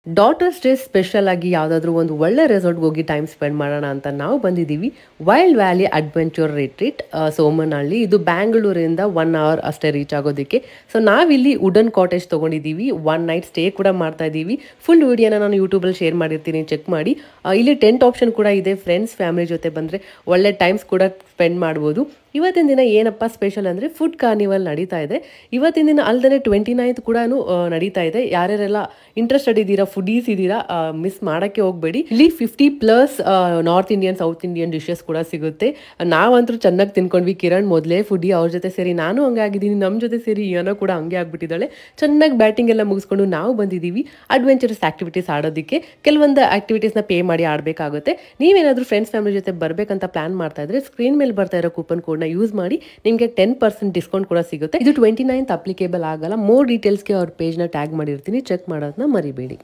Daughters day special ಆಗಿ ಯಾವುದಾದ್ರೂ ಒಂದು ಒಳ್ಳೆ ರೆಸಾರ್ಟ್ಗೆ ಹೋಗಿ ಟೈಮ್ ಸ್ಪೆಂಡ್ ಮಾಡೋಣ ಅಂತ ನಾವು ಬಂದಿದ್ದೀವಿ. Wild valley adventure retreat Somanahalli. ಇದು ಬ್ಯಾಂಗ್ಳೂರಿಂದ 1 ಅವರ್ ಅಷ್ಟೇ ರೀಚ್ ಆಗೋದಕ್ಕೆ. ಸೊ ನಾವಿಲ್ಲಿ ವುಡನ್ ಕಾಟೇಜ್ ತೊಗೊಂಡಿದ್ದೀವಿ. 1 ನೈಟ್ ಸ್ಟೇ ಕೂಡ ಮಾಡ್ತಾ ಇದ್ದೀವಿ. ಫುಲ್ ವಿಡಿಯೋನ ನಾನು ಯೂಟ್ಯೂಬಲ್ಲಿ ಶೇರ್ ಮಾಡಿರ್ತೀನಿ, ಚೆಕ್ ಮಾಡಿ. ಇಲ್ಲಿ ಟೆಂಟ್ ಆಪ್ಷನ್ ಕೂಡ ಇದೆ. ಫ್ರೆಂಡ್ಸ್ ಫ್ಯಾಮಿಲಿ ಜೊತೆ ಬಂದರೆ ಒಳ್ಳೆ ಟೈಮ್ಸ್ ಕೂಡ ಸ್ಪೆಂಡ್ ಮಾಡ್ಬೋದು. ಇವತ್ತಿನ ದಿನ ಏನಪ್ಪ ಸ್ಪೆಷಲ್ ಅಂದರೆ ಫುಡ್ ಕಾರ್ನಿವಲ್ ನಡೀತಾ ಇದೆ. ಇವತ್ತಿನ ದಿನ ಅಲ್ಲದೆ 29th ಕೂಡ ನಡೀತಾ ಇದೆ. ಯಾರ್ಯಾರೆಲ್ಲ ಇಂಟ್ರೆಸ್ಟೆಡ್ ಇದ್ದೀರಾ, ಫುಡೀಸ್ ಇದ್ದೀರಾ, ಮಿಸ್ ಮಾಡೋಕ್ಕೆ ಹೋಗಬೇಡಿ. ಇಲ್ಲಿ 50+ north Indian, south Indian dishes ಕೂಡ ಸಿಗುತ್ತೆ. ನಾವಂತೂ ಚೆನ್ನಾಗಿ ತಿನ್ಕೊಂಡ್ವಿ. ಕಿರಣ್ ಮೊದಲೇ ಫುಡಿ, ಅವ್ರ ಜೊತೆ ಸೇರಿ ನಾನು ಹಂಗೆ ಆಗಿದ್ದೀನಿ. ನಮ್ಮ ಜೊತೆ ಸೇರಿ ಏನೋ ಕೂಡ ಹಂಗೆ ಆಗ್ಬಿಟ್ಟಿದ್ದಾಳೆ. ಚೆನ್ನಾಗಿ ಬ್ಯಾಟಿಂಗ್ ಎಲ್ಲ ಮುಗಿಸ್ಕೊಂಡು ನಾವು ಬಂದಿದ್ದೀವಿ ಅಡ್ವೆಂಚರಸ್ ಆಕ್ಟಿವಿಟೀಸ್ ಆಡೋದಕ್ಕೆ. ಕೆಲವೊಂದು ಆಕ್ಟಿವಿಟೀಸ್ನ ಪೇ ಮಾಡಿ ಆಡಬೇಕಾಗುತ್ತೆ. ನೀವೇನಾದರೂ ಫ್ರೆಂಡ್ಸ್ ಫ್ಯಾಮಿಲಿ ಜೊತೆ ಬರಬೇಕಂತ ಪ್ಲಾನ್ ಮಾಡ್ತಾ ಇದ್ರೆ ಸ್ಕ್ರೀನ್ ಮೇಲೆ ಬರ್ತಾ ಇರೋ ಕೂಪನ್ ಕೋಡ್ನ ಯೂಸ್ ಮಾಡಿ ನಿಮಗೆ 10% ಡಿಸ್ಕೌಂಟ್ ಕೂಡ ಸಿಗುತ್ತೆ. ಇದು 29th ಅಪ್ಲಿಕೇಬಲ್ ಆಗಲ್ಲ. ಮೋರ್ ಡೀಟೇಲ್ಸ್ಗೆ ಅವ್ರ ಪೇಜ್ನ ಟ್ಯಾಗ್ ಮಾಡಿರ್ತೀನಿ, ಚೆಕ್ ಮಾಡೋದನ್ನ ಮರಿಬೇಡಿ.